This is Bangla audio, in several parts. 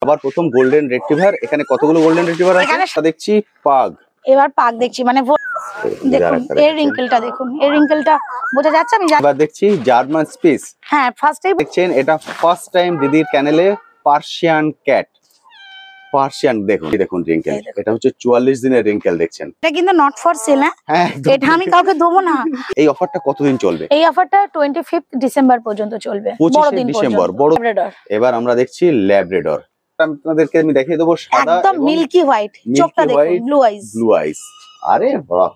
সবার প্রথম গোল্ডেন রিট্রিভার। এখানে কতগুলো গোল্ডেন রিট্রিভার আছে? এখানে দেখছি পাগ। এবার পাগ দেখছি, মানে দেখুন এর রিঙ্কেলটা, দেখুন এর রিঙ্কেলটা বোঝা যাচ্ছে। আমি এবার দেখছি জার্মান স্পিস। হ্যাঁ, ফার্স্ট টাইম দেখছেন, এটা ফার্স্ট টাইম দিদির চ্যানেলে পার্সিয়ান ক্যাট। পার্সিয়ান দেখুন, দেখুন রিঙ্কেল, এটা হচ্ছে 44 দিনের রিঙ্কেল। দেখছেন, এটা কিন্তু নট ফর সেল। হ্যাঁ, এটা আমি কাউকে দেবো না। এই অফারটা কতদিন চলবে? এই অফারটা 25 ডিসেম্বর পর্যন্ত চলবে, বড়দিন ডিসেম্বর। এবার আমরা দেখছি ল্যাব্রাডর। আপনাদেরকে আমি দেখিয়ে দেবো সাদা একদম মিল্কি হোয়াইট, চোখটা দেখুন, ব্লু আইজ। ব্লু আইজ, আরে বাহ।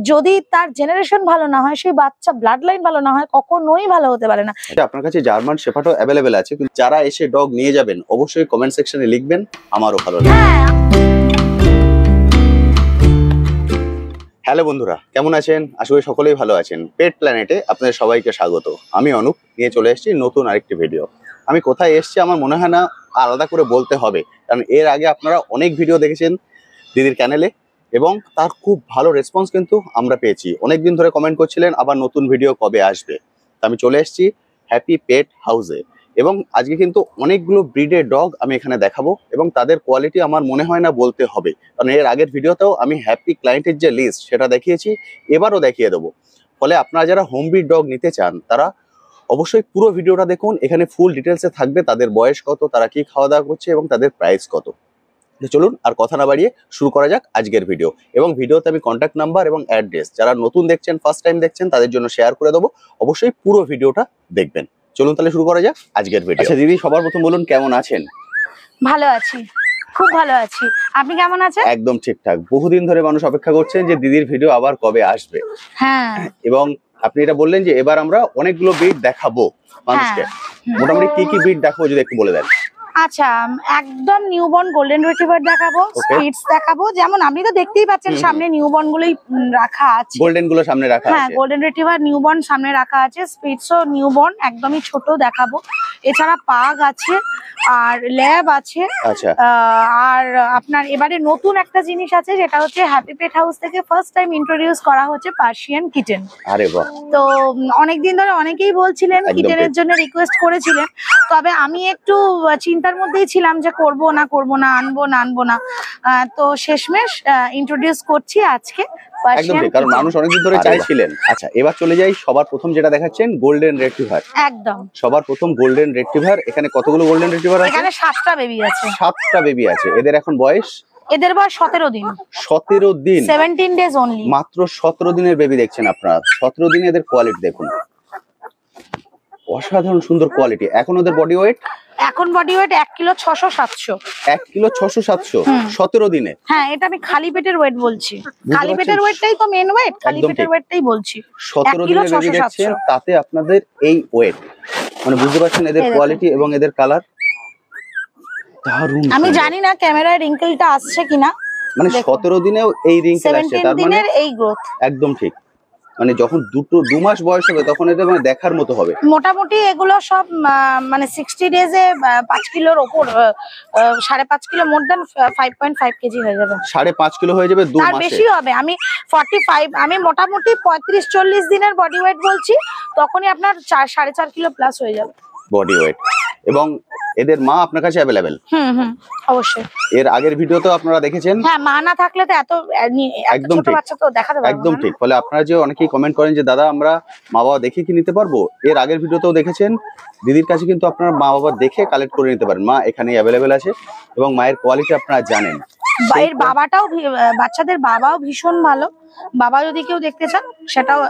যদি তার জেনারেশন ভালো না হয়, সেই বাচ্চা ব্লাড লাইন ভালো না হয়, কখনোই ভালো হতে পারে না। আপনার কাছে জার্মান শেফার্ডও অ্যাভেলেবেল আছে, কিন্তু যারা এসে ডগ নিয়ে যাবেন অবশ্যই কমেন্ট সেকশনে লিখবেন আমারও ভালো লাগে। হ্যালো বন্ধুরা, কেমন আছেন? আশা করি সকলেই ভালো আছেন। পেট প্ল্যানেটে আপনাদের সবাইকে স্বাগত। আমি অনুপ, নিয়ে চলে এসেছি নতুন আরেকটি ভিডিও। আমি কোথায় এসেছি আমার মনে হয় না আলাদা করে বলতে হবে, কারণ এর আগে আপনারা অনেক ভিডিও দেখেছেন দিদির চ্যানেলে এবং তার খুব ভালো রেসপন্স কিন্তু আমরা পেয়েছি। অনেকদিন ধরে কমেন্ট করছিলেন আবার নতুন ভিডিও কবে আসবে। আমি চলে এসেছি হ্যাপি পেট হাউসে এবং আজকে কিন্তু অনেকগুলো ব্রিডের ডগ আমি এখানে দেখাবো এবং তাদের কোয়ালিটি আমার মনে হয় না বলতে হবে, কারণ এর আগের ভিডিওতেও আমি হ্যাপি ক্লায়েন্টের যে লিস্ট সেটা দেখিয়েছি, এবারও দেখিয়ে দেবো। ফলে আপনারা যারা হোম ব্রিড ডগ নিতে চান তারা অবশ্যই পুরো ভিডিওটা দেখুন। এখানে ফুল ডিটেলসে থাকবে তাদের বয়স কত, তারা কি খাওয়া দাওয়া করছে এবং তাদের প্রাইস কত। চলুন আর কথা না বাড়িয়ে শুরু করা যাক আজকের ভিডিও। এবং ভিডিওতে আমি কন্ট্যাক্ট নাম্বার এবং অ্যাড্রেস, যারা নতুন দেখছেন, ফার্স্ট টাইম দেখছেন, তাদের জন্য শেয়ার করে দেবো। অবশ্যই পুরো ভিডিওটা দেখবেন। চলুন তাহলে শুরু করা যাক আজকের ভিডিও। আচ্ছা দিদি, সবার প্রথম বলুন কেমন আছেন? ভালো আছি, খুব ভালো আছি। আপনি কেমন আছেন? একদম ঠিকঠাক। বহুদিন ধরে মানুষ অপেক্ষা করছেন যে দিদির ভিডিও আবার কবে আসবে। হ্যাঁ, এবং আপনি এটা বললেন যে এবার আমরা অনেকগুলো ব্রিড দেখাবো মানুষকে। মোটামুটি কি কি ব্রিড দেখাবো যদি একটু বলে দেন। আচ্ছা, একদম নিউবর্ন গোল্ডেন রিট্রিভার দেখাবো, স্পিটস দেখাবো। যেমন আপনি তো দেখতেই পাচ্ছেন সামনে নিউবর্ন গুলোই রাখা আছে, গোল্ডেন গুলো সামনে রাখা আছে। হ্যাঁ, গোল্ডেন রিট্রিভার নিউবর্ন সামনে রাখা আছে, স্পিটসও নিউবর্ন একদমই ছোট দেখাবো। এছাড়া পাগ আছে আর ল্যাব আছে। আচ্ছা, আর আপনার এবারে নতুন একটা জিনিস আছে, যেটা হচ্ছে হ্যাপি পেট হাউস থেকে ফার্স্ট টাইম ইন্ট্রোডিউস করা হচ্ছে পার্সিয়ান কিটেন। আরে বাহ। তো অনেকদিন ধরে অনেকেই বলছিলেন, কিটেনের জন্য রিকোয়েস্ট করেছিলেন, তবে আমি একটু চিন্তার মধ্যেই ছিলাম যে করব না আনবো না। তো শেষমেশ ইন্ট্রোডিউস করছি আজকে। একদম ঠিক, কারণ মানুষ অনেকদিন ধরে চাইছিলেন। আচ্ছা, এবার চলে যাই সবার প্রথম যেটা দেখাচ্ছেন, গোল্ডেন রিট্রিভার। একদম সবার প্রথম গোল্ডেন রিট্রিভার। এখানে কতগুলো গোল্ডেন রিট্রিভার আছে? এখানে 7টা বেবি আছে। 7টা বেবি আছে। এদের এখন বয়স? এদের বয়স 17 দিন। 17 দিন, 17 ডেজ অনলি। মাত্র 17 দিনের বেবি দেখছেন আপনারা। 17 দিনে এদের কোয়ালিটি দেখুন, অসাধারণ সুন্দর কোয়ালিটি। এখন ওদের বডি ওয়েট? এখন বডি ওয়েট 1 কিলো 600-700। 1 কিলো 600-700 17 দিনে। হ্যাঁ, এটা আমি খালি পেটের ওয়েট বলছি। খালি পেটের ওয়েটটাই তো মেন ওয়েট, খালি পেটের ওয়েটটাই বলছি। 17 দিনের বেবি দেখছেন, তাতে আপনাদের এই ওয়েট, মানে বুঝতে পারছেন এদের কোয়ালিটি এবং এদের কালার দারুণ। আমি জানি না ক্যামেরায় রিঙ্কেলটা আসছে কিনা, মানে 17 দিনেও এই রিঙ্কেল আসছে, তার মানে এই গ্রোথ। একদম ঠিক। মানে যখন 2 মাস বয়স হবে তখন এটা মানে দেখার মতো হবে। মোটামুটি এগুলো সব মানে 60 ডেজে 5 কিলোর উপর, 5.5 কিলো, মোর দ্যান 5.5 কেজি হয়ে যাবে। 5.5 কিলো হয়ে যাবে 2 মাসে। তার বেশি হবে। আমি 45, আমি মোটামুটি 35-40 দিনের বডি ওয়েট বলছি, তখনই আপনার 4.5 কিলো প্লাস হয়ে যাবে বডি ওয়েট। এবং এদের মা আপনার কাছে অ্যাভেলেবেল? অবশ্যই। এর আগের ভিডিওতে আপনারা দেখেছেন। হ্যাঁ, মা না থাকলে তো এত একদম ছোট বাচ্চা তো দেখাতে পারবো না। একদম ঠিক। ফলে আপনারা যে অনেকেই কমেন্ট করেন যে দাদা আমরা মা বাবা দেখে কি নিতে পারবো, এর আগের ভিডিওতেও দেখেছেন দিদির কাছে কিন্তু আপনারা মা বাবা দেখে কালেক্ট করে নিতে পারেন। মা এখানে অ্যাভেলেবেল আছে এবং মায়ের কোয়ালিটি আপনারা জানেন। এর বাবাটাও, বাচ্চাদের বাবাও ভীষণ ভালো। বাবা যদি কেউ দেখতে চান সেটাও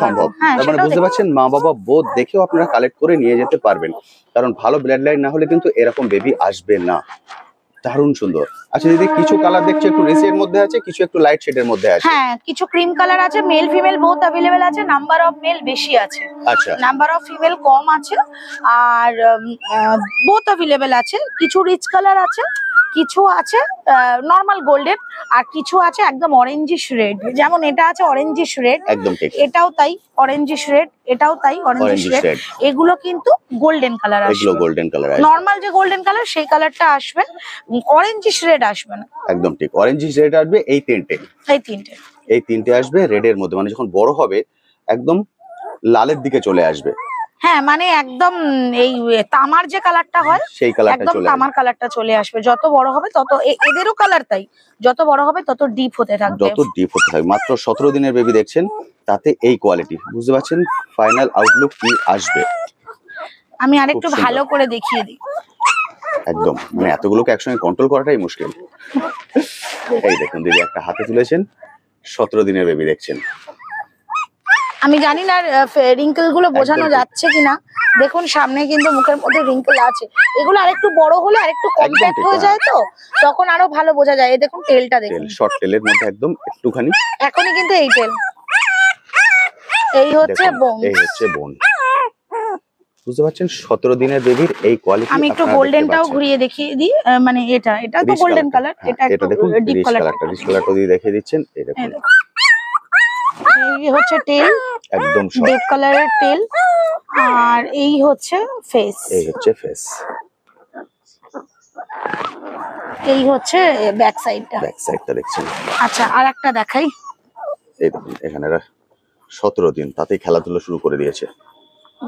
সম্ভব। তার মানে বুঝতে পারছেন, মা বাবা বোধ দেখেও আপনারা কালেক্ট করে নিয়ে যেতে পারবেন, কারণ ভালো ব্লাড লাইন না হলে কিন্তু এরকম বেবি আসবে না। দারুণ সুন্দর। আচ্ছা দিদি, কিছু কালার দেখছি একটু রেসের মধ্যে আছে, কিছু একটু লাইট শেডের মধ্যে আছে। হ্যাঁ, কিছু ক্রিম কালার আছে। মেল ফিমেল বোথ अवेलेबल আছে। নাম্বার অফ মেল বেশি আছে, আচ্ছা, নাম্বার অফ ফিমেল কম আছে। আর বোথ अवेलेबल আছে। কিছু রিচ কালার আছে, কিছু আছে নরমাল গোল্ডেন, আর কিছু আছে একদম অরেঞ্জিশ রেড। যেমন এটা আছে অরেঞ্জিশ রেড, একদম ঠিক। এটাও তাই অরেঞ্জিশ রেড, এটাও তাই অরেঞ্জিশ রেড। এগুলো কিন্তু গোল্ডেন কালার আসবে। এগুলো গোল্ডেন কালার আসবে। নরমাল যে গোল্ডেন কালার সেই কালারটা আসবে, অরেঞ্জিশ রেড আসবে না। একদম ঠিক, অরেঞ্জিশ রেড আসবে। এই তিনটে আসবে রেড এর মধ্যে, মানে যখন বড় হবে একদম লালের দিকে চলে আসবে। হ্যাঁ মানে একদম এই তামার যে কালারটা হয় সেই কালারটা একদম চলে তামার কালারটা চলে আসবে। যত বড় হবে তত এদেরও কালার তাই, যত বড় হবে তত ডিপ হতে আসবে, থাকবে। যত ডিপ হতে থাকবে। মাত্র 17 দিনের বেবি দেখছেন, তাতে এই কোয়ালিটি, বুঝতে পারছেন ফাইনাল আউটলুক কি আসবে। আমি আরেকটু খুব সুন্দর। ভালো করে দেখিয়ে দিই। একদম মানে এতগুলোকে একসঙ্গে কন্ট্রোল করাটাই মুশকিল। এই দেখুন দিদি একটা হাতে তুলেছেন, 17 দিনের বেবি দেখছেন। আমি জানি না রিঙ্কেল গুলো বোঝানো একদম ঠিক। যাচ্ছে কিনা, দেখুন সামনে কিন্তু মুখের মধ্যে রিঙ্কেল আছে। এগুলো আরেকটু বড় হলে আরেকটু কমপ্যাক্ট ঠিক, হয়ে যায়, তো তখন আরো ভালো বোঝা যায়। এই দেখুন টেলটা তেল, দেখুন, শর্ট টেলের মধ্যে একদম একটুখানি। এখনই কিন্তু এই টেল, এই হচ্ছে দেখুন, বোন। এই হচ্ছে বোন, বুঝতে পারছেন 17 দিনের বেবির এই কোয়ালিটি। আমি একটু গোল্ডেনটাও ঘুরিয়ে দেখিয়ে দিই, মানে এটা তো গোল্ডেন কালার, এটা এটা একটু দেখুন ডিপ রিচ কালার। কালারটা, রিচ কালারটা দিয়ে দেখিয়ে দিচ্ছেন। এই দেখুন এই হচ্ছে টেল, একদম শর্ট, ডিপ কালারের টেল, আর এই হচ্ছে ফেস, এই হচ্ছে ফেস, এই হচ্ছে ব্যাক সাইডটা। ব্যাক সাইডটা দেখছেন। আচ্ছা আর একটা দেখাই, এই দেখুন এখানে 17 দিন তাতেই খেলাধুলা শুরু করে দিয়েছে।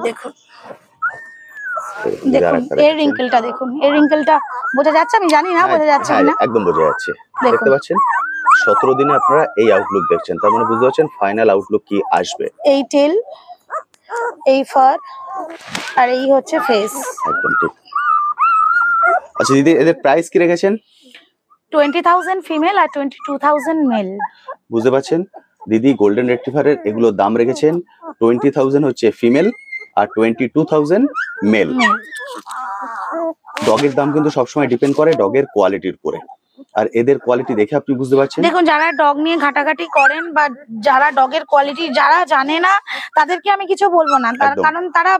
দেখুন এই দেখুন, দেখুন আরেকটা এর দেখাচ্ছেন। রিঙ্কেলটা দেখুন, এর রিঙ্কেলটা বোঝা যাচ্ছে? আমি জানি না বোঝা যাচ্ছে হ্যাঁ, কিনা। একদম বোঝা যাচ্ছে। দেখুন। দেখতে পাচ্ছেন 17 দিনে আপনারা এই আউটলুক দেখছেন, তার মানে বুঝতে পারছেন ফাইনাল আউটলুক কি আসবে। এই টেল, এই ফার, আর এই হচ্ছে ফেস। একদম ঠিক। আচ্ছা দিদি এদের প্রাইস কি রেখেছেন? 20,000 ফিমেল আর 22,000 মেল। বুঝতে পারছেন দিদি গোল্ডেন রেট্রিভারের এগুলো দাম রেখেছেন 20,000 হচ্ছে ফিমেল আর 22,000 মেল। ডগের দাম কিন্তু সবসময় ডিপেন্ড করে ডগের কোয়ালিটির উপরে, আর এদের কোয়ালিটি দেখে আপনি বুঝতে পারছেন। দেখুন যারা ডগ নিয়ে ঘাটাঘাটি করেন বা যারা ডগের কোয়ালিটি যারা জানে না, তাদেরকে আমি কিছু বলবো না, তার একদম। কারণ তারা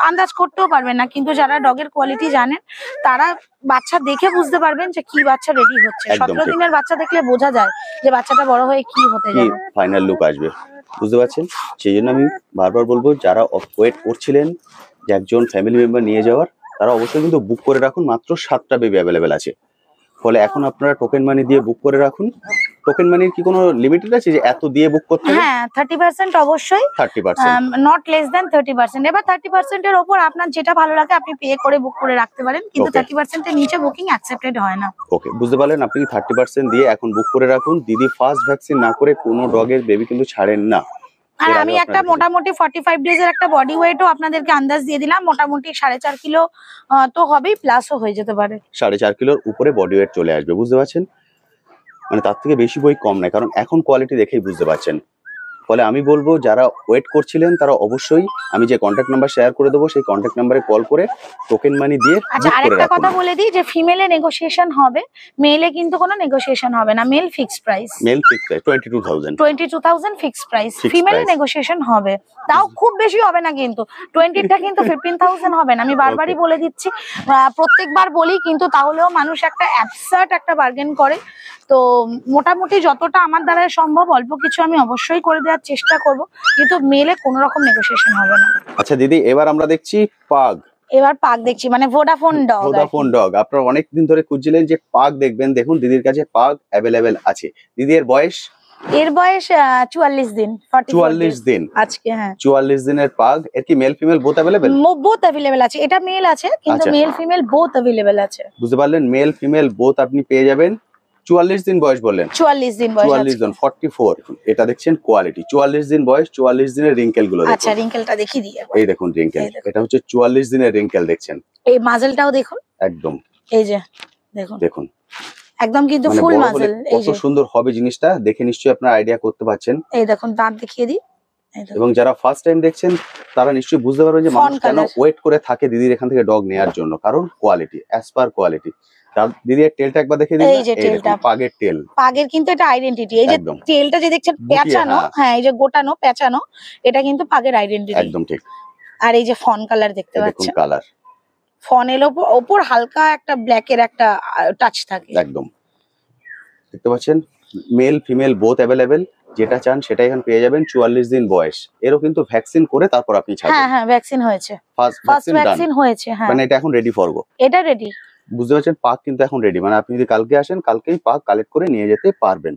আন্দাজ করতেও পারবেন না। কিন্তু যারা ডগের কোয়ালিটি জানেন তারা বাচ্চা দেখে বুঝতে পারবেন যে কি বাচ্চা রেডি হচ্ছে। একদম 17 ঠিক। দিনের বাচ্চা দেখলে বোঝা যায় যে বাচ্চাটা বড় হয়ে কি হতে কি যাবে। ফাইনাল লুক আসবে, বুঝতে পারছেন। সেই জন্য আমি বারবার বলবো যারা ওয়েট করছিলেন যে একজন ফ্যামিলি মেম্বার নিয়ে যাওয়ার, তারা অবশ্যই কিন্তু বুক করে রাখুন। মাত্র 7টা বেবি অ্যাভেলেবেল আছে, ফলে এখন আপনারা টোকেন মানি দিয়ে বুক করে রাখুন। টোকেন মানির কি কোনো লিমিটেড আছে যে এত দিয়ে বুক করতে হবে? হ্যাঁ 30% অবশ্যই, 30%। Not less than 30%। এবার 30% এর ওপর আপনার যেটা ভালো লাগে আপনি পে করে বুক করে রাখতে পারেন, কিন্তু Okay. 30% এর নিচে বুকিং অ্যাকসেপ্টেড হয় না। ওকে, বুঝতে পারলেন। আপনি 30% দিয়ে এখন বুক করে রাখুন। দিদি ফার্স্ট ভ্যাকসিন না করে কোনো ডগের বেবি কিন্তু ছাড়েন না। আর এর আমি আগেও একটা আপনাদের মোটামুটি 45 ডেজ এর একটা বডি ওয়েটও আপনাদেরকে আন্দাজ দিয়ে দিলাম, মোটামুটি 4.5 কিলো তো হবেই, প্লাসও হয়ে যেতে পারে। 4.5 কিলোর উপরে বডি ওয়েট চলে আসবে, বুঝতে পারছেন। মানে তার থেকে বেশি বই কম নাই, কারণ এখন কোয়ালিটি দেখেই বুঝতে পারছেন। ফলে আমি বলবো যারা ওয়েট করছিলেন তারা অবশ্যই আমি যে কন্ট্যাক্ট নাম্বার শেয়ার করে দেবো সেই কন্ট্যাক্ট নাম্বারে কল করে টোকেন মানি দিয়ে আচ্ছা বুক করে আরেকটা রাখুন। কথা বলে দিই যে ফিমেলে নেগোসিয়েশন হবে, মেলে কিন্তু কোনো নেগোসিয়েশন হবে না। Male fixed price male fix 22,000। 22,000 fixed price, Fixed ফিমেলে price. নেগোসিয়েশন হবে, তাও খুব বেশি হবে না কিন্তু। 20টা কিন্তু 15,000 হবে না, আমি বারবারই বলে দিচ্ছি, প্রত্যেকবার বলি, কিন্তু তাহলেও মানুষ একটা অ্যাবসার্ড একটা বার্গেন করে। তো মোটামুটি যতটা আমার দ্বারা সম্ভব অল্প কিছু আমি অবশ্যই করে দেওয়ার চেষ্টা করব, কিন্তু মেলে কোনো রকম নেগোসিয়েশন হবে না। আচ্ছা দিদি এবার আমরা দেখছি পাগ, এবার পাক দেখছি, মানে ভোডাফোন ডগ। Vodafone dog. আপনারা অনেকদিন ধরে খুঁজছিলেন যে পাগ দেখবেন, দেখুন দিদির কাছে পাগ অ্যাভেলেবেল আছে। দিদি এর বয়স? এর বয়স 44 দিন, 44 দিন। আজকে। হ্যাঁ 44 দিনের পাগ। এর কি mail female both available? Both available আছে, এটা মেল আছে কিন্তু আচ্ছা। মেল ফিমেল বোথ অ্যাভেলেবেল আছে। বুঝতে পারলেন, মেল ফিমেল বোথ আপনি পেয়ে যাবেন। 44 দিন বয়স বললেন? 44 দিন বয়স 44 দিন 44। এটা দেখছেন কোয়ালিটি, 44 দিন বয়স, 44 দিনের রিঙ্কেল গুলো দেখুন। আচ্ছা রিঙ্কেলটা দেখিয়ে দিই। এই দেখুন রিঙ্কেল, এই দেখুন। এটা হচ্ছে 44 দিনের রিঙ্কেল দেখছেন। এই মাজেলটাও দেখুন, একদম এই যে দেখুন, দেখুন একদম কিন্তু মানে ফুল বড় হলে মাজেল। এই কত যে সুন্দর হবে জিনিসটা দেখে নিশ্চয়ই আপনারা আইডিয়া করতে পারছেন। এই দেখুন দাঁত দেখিয়ে দিই, এই দেখুন। এবং যারা ফার্স্ট টাইম দেখছেন তারা নিশ্চয়ই বুঝতে পারবেন যে Fawn মানুষ কেন color। ওয়েট করে থাকে দিদির এখান থেকে ডগ নেওয়ার জন্য, কারণ কোয়ালিটি, অ্যাজ পার কোয়ালিটি। তার দিদি এর টেলটা একবার দেখে দিন। এই যে টেলটা, পাগের টেল, পাগের কিন্তু এটা আইডেন্টিটি। এই যে একদম। টেলটা যে দেখছেন গুটিয়ে, পেঁচানো, হ্যাঁ। হ্যাঁ এই যে গোটানো পেঁচানো, এটা কিন্তু পাগের আইডেন্টিটি। একদম ঠিক। আর এই যে ফন কালার দেখতে এই দেখুন পাচ্ছেন, কালার, ফনের ওপর হালকা একটা ব্ল্যাকের একটা টাচ থাকে। একদম দেখতে পাচ্ছেন। মেল ফিমেল বোথ অ্যাভেলেবেল, যেটা চান সেটা এখানে পেয়ে যাবেন। 44 দিন বয়স, এরও কিন্তু ভ্যাকসিন করে তারপর আপনি হ্যাঁ ছাড়বেন। হ্যাঁ ভ্যাকসিন হয়েছে, ফার্স্ট ফার্স্ট ভ্যাকসিন ডান, ভ্যাকসিন হয়েছে। হ্যাঁ মানে এটা এখন রেডি ফর গো। এটা রেডি, বুঝতে পারছেন। পাক কিন্তু এখন রেডি, মানে আপনি যদি কালকে আসেন কালকেই পাক কালেক্ট করে নিয়ে যেতে পারবেন।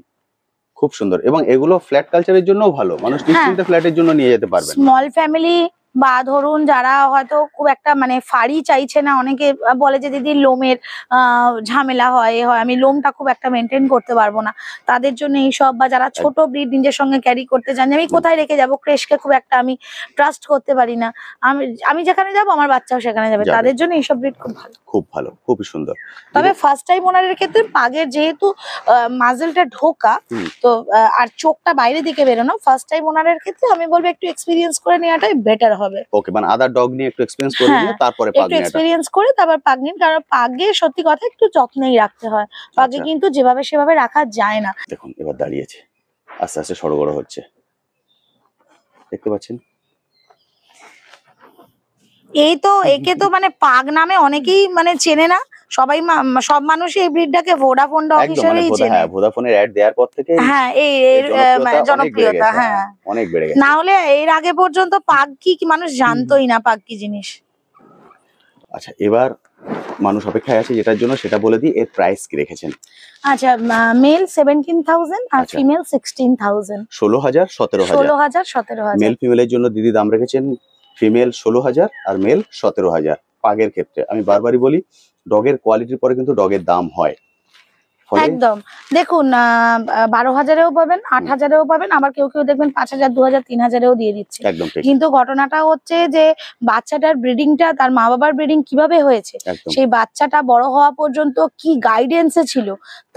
খুব সুন্দর, এবং এগুলো ফ্ল্যাট কালচারের জন্যও ভালো, মানুষ নিশ্চিন্তে ফ্ল্যাটের জন্য নিয়ে যেতে পারবেন। স্মল ফ্যামিলি বা ধরুন যারা হয়তো খুব একটা মানে ফাড়ি চাইছে না, অনেকে বলে যে দিদি লোমের ঝামেলা হয় আমি লোমটা খুব একটা মেনটেন করতে পারবো না, তাদের জন্য এইসব। বা যারা ছোট ব্রিড নিজের সঙ্গে ক্যারি করতে চান, আমি কোথায় রেখে যাবো, ক্রেশকে খুব একটা আমি ট্রাস্ট করতে পারি না, আমি যেখানে যাবো আমার বাচ্চাও সেখানে যাবে, তাদের জন্য এইসব ব্রিড খুব ভালো। খুব ভালো, খুবই সুন্দর। তবে ফার্স্ট টাইম ওনারের ক্ষেত্রে পাগের যেহেতু মাজেলটা ঢোকা তো আর চোখটা বাইরে দিকে বেরোনো, ফার্স্ট টাইম ওনারের ক্ষেত্রে আমি বলবো একটু এক্সপিরিয়েন্স করে নেওয়াটাই বেটার হবে। ওকে, মানে আদার ডগ নিয়ে একটু এক্সপেরিয়েন্স করে নিয়ে তারপরে পাগ একটু এক্সপিরিয়েন্স করে তারপর পাগ নিন, কারণ পাগে সত্যি কথা একটু যত্নেই রাখতে হয়, পাগে কিন্তু যেভাবে সেভাবে রাখা যায় না। দেখুন এবার দাঁড়িয়েছে, আস্তে আস্তে সড়গড় হচ্ছে, দেখতে পাচ্ছেন। এই তো একে তো মানে পাগ নামে অনেকেই মানে চেনে না, সবাই সব মানুষই এই ব্রিডটাকে ভোডাফোন ডগ হিসেবেই চেনে। হ্যাঁ, ভোডাফোনের অ্যাড দেওয়ার পর থেকে হ্যাঁ এই জনপ্রিয়তা হ্যাঁ অনেক বেড়ে গেছে। না হলে এর আগে পর্যন্ত পাগ কি মানুষ জানতোই না, পাগ কি জিনিস। আচ্ছা, এবার মানুষ অপেক্ষায় আছে যেটার জন্য, সেটা বলে দিই, এর প্রাইস কি রেখেছেন? আচ্ছা, মেল 17,000 আর ফিমেল 16,000। 16,000, 17,000। 16,000, 17,000। মেল ফিমেলের জন্য দিদি দাম রেখেছেন, ফিমেল 16,000 আর মেল 17,000। পাগের ক্ষেত্রে আমি বারবারই বলি, ডগের কোয়ালিটির পরে কিন্তু ডগের দাম হয়। একদম দেখুন 12,000-এও পাবেন, 8,000-এও পাবেন, আবার কেউ কেউ দেখবেন 5,000, 2,000, 3,000-এও দিয়ে দিচ্ছে। কিন্তু ঘটনাটা হচ্ছে যে বাচ্চাটার ব্রিডিংটা তার মা বাবার ব্রিডিং কিভাবে হয়েছে, সেই বাচ্চাটা বড় হওয়া পর্যন্ত কি গাইডেন্সে ছিল,